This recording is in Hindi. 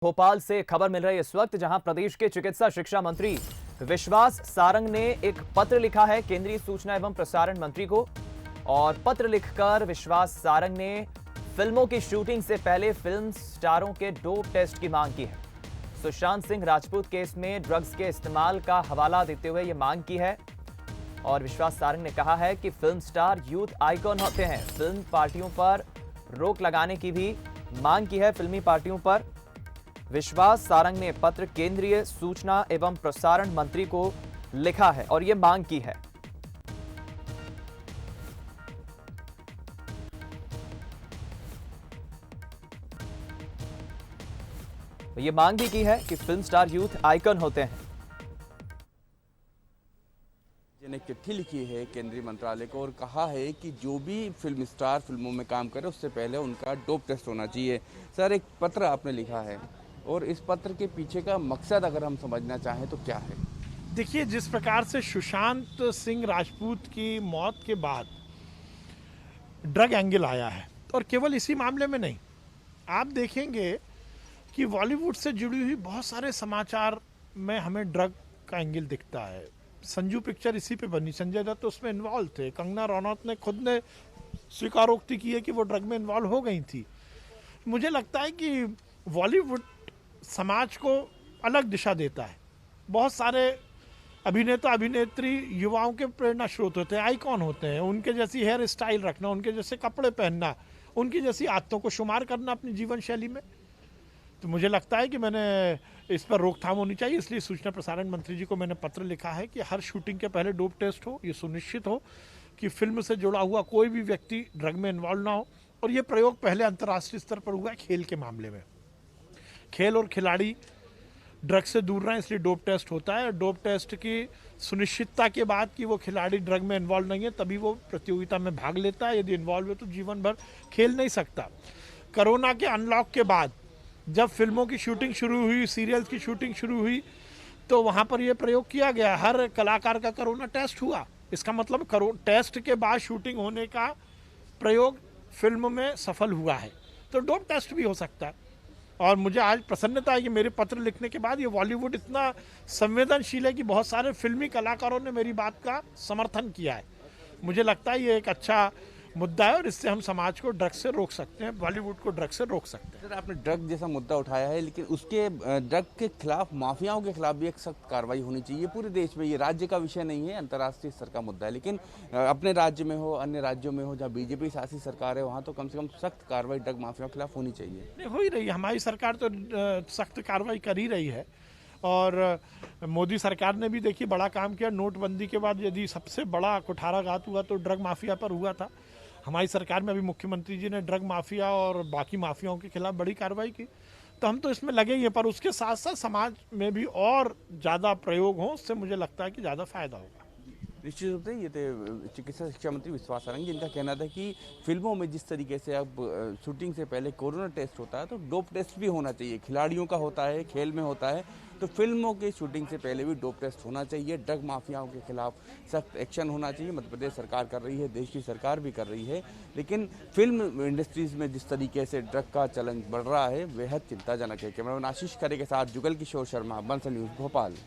भोपाल से खबर मिल रही है इस वक्त, जहां प्रदेश के चिकित्सा शिक्षा मंत्री विश्वास सारंग ने एक पत्र लिखा है केंद्रीय सूचना एवं प्रसारण मंत्री को। और पत्र लिखकर विश्वास सारंग ने फिल्मों की शूटिंग से पहले फिल्म स्टारों के डोप टेस्ट की मांग की है। सुशांत सिंह राजपूत केस में ड्रग्स के इस्तेमाल का हवाला देते हुए यह मांग की है। और विश्वास सारंग ने कहा है कि फिल्म स्टार यूथ आइकॉन होते हैं। फिल्म पार्टियों पर रोक लगाने की भी मांग की है। फिल्मी पार्टियों पर विश्वास सारंग ने पत्र केंद्रीय सूचना एवं प्रसारण मंत्री को लिखा है और यह मांग की है। यह मांग भी की है कि फिल्म स्टार यूथ आइकन होते हैं। ने चिट्ठी लिखी है केंद्रीय मंत्रालय को और कहा है कि जो भी फिल्म स्टार फिल्मों में काम करे उससे पहले उनका डोप टेस्ट होना चाहिए। सर, एक पत्र आपने लिखा है और इस पत्र के पीछे का मकसद अगर हम समझना चाहें तो क्या है? देखिए, जिस प्रकार से सुशांत सिंह राजपूत की मौत के बाद ड्रग एंगल आया है, और केवल इसी मामले में नहीं, आप देखेंगे कि बॉलीवुड से जुड़ी हुई बहुत सारे समाचार में हमें ड्रग का एंगल दिखता है। संजू पिक्चर इसी पे बनी, संजय दत्त उसमें इन्वॉल्व थे, कंगना रनौत ने खुद ने स्वीकारोक्ति की है कि वो ड्रग में इन्वॉल्व हो गई थी। मुझे लगता है कि बॉलीवुड समाज को अलग दिशा देता है। बहुत सारे अभिनेता अभिनेत्री युवाओं के प्रेरणा स्रोत होते हैं, आइकॉन होते हैं। उनके जैसी हेयर स्टाइल रखना, उनके जैसे कपड़े पहनना, उनकी जैसी आदतों को शुमार करना अपनी जीवन शैली में, तो मुझे लगता है कि मैंने इस पर रोकथाम होनी चाहिए। इसलिए सूचना प्रसारण मंत्री जी को मैंने पत्र लिखा है कि हर शूटिंग के पहले डोप टेस्ट हो, ये सुनिश्चित हो कि फिल्म से जुड़ा हुआ कोई भी व्यक्ति ड्रग में इन्वॉल्व ना हो। और ये प्रयोग पहले अंतर्राष्ट्रीय स्तर पर हुआ है खेल के मामले में। खेल और खिलाड़ी ड्रग से दूर रहें, इसलिए डोप टेस्ट होता है। डोप टेस्ट की सुनिश्चितता के बाद कि वो खिलाड़ी ड्रग में इन्वॉल्व नहीं है, तभी वो प्रतियोगिता में भाग लेता है। यदि इन्वॉल्व है तो जीवन भर खेल नहीं सकता। कोरोना के अनलॉक के बाद जब फिल्मों की शूटिंग शुरू हुई, सीरियल्स की शूटिंग शुरू हुई, तो वहाँ पर यह प्रयोग किया गया। हर कलाकार का कोरोना टेस्ट हुआ। इसका मतलब टेस्ट के बाद शूटिंग होने का प्रयोग फिल्म में सफल हुआ है, तो डोप टेस्ट भी हो सकता है। और मुझे आज प्रसन्नता है कि मेरे पत्र लिखने के बाद ये बॉलीवुड इतना संवेदनशील है कि बहुत सारे फिल्मी कलाकारों ने मेरी बात का समर्थन किया है। मुझे लगता है ये एक अच्छा मुद्दा है और इससे हम समाज को ड्रग से रोक सकते हैं, बॉलीवुड को ड्रग से रोक सकते हैं। सर, आपने ड्रग जैसा मुद्दा उठाया है, लेकिन उसके ड्रग के खिलाफ, माफियाओं के खिलाफ भी एक सख्त कार्रवाई होनी चाहिए पूरे देश में। ये राज्य का विषय नहीं है, अंतर्राष्ट्रीय स्तर का मुद्दा है। लेकिन अपने राज्य में हो, अन्य राज्यों में हो जहाँ बीजेपी शासित सरकार है, वहाँ तो कम से कम सख्त कार्रवाई ड्रग माफियाओं के खिलाफ होनी चाहिए। नहीं, हो ही रही है। हमारी सरकार तो सख्त कार्रवाई कर ही रही है। और मोदी सरकार ने भी देखिए बड़ा काम किया। नोटबंदी के बाद यदि सबसे बड़ा कुठाराघात हुआ तो ड्रग माफिया पर हुआ था। हमारी सरकार में अभी मुख्यमंत्री जी ने ड्रग माफिया और बाकी माफियाओं के खिलाफ बड़ी कार्रवाई की। तो हम तो इसमें लगे ही हैं, पर उसके साथ साथ समाज में भी और ज़्यादा प्रयोग हो, उससे मुझे लगता है कि ज़्यादा फायदा होगा। निश्चित रूप से ये थे चिकित्सा शिक्षा मंत्री विश्वास सारंग, जिनका कहना था कि फिल्मों में जिस तरीके से अब शूटिंग से पहले कोरोना टेस्ट होता है, तो डोप टेस्ट भी होना चाहिए। खिलाड़ियों का होता है, खेल में होता है, तो फिल्मों के शूटिंग से पहले भी डोप टेस्ट होना चाहिए। ड्रग माफियाओं के खिलाफ सख्त एक्शन होना चाहिए। मध्य प्रदेश सरकार कर रही है, देश की सरकार भी कर रही है, लेकिन फिल्म इंडस्ट्रीज में जिस तरीके से ड्रग का चलन बढ़ रहा है, बेहद चिंताजनक है। कैमरामैन आशीष खरे के साथ जुगल किशोर शर्मा, बंसल न्यूज़, भोपाल।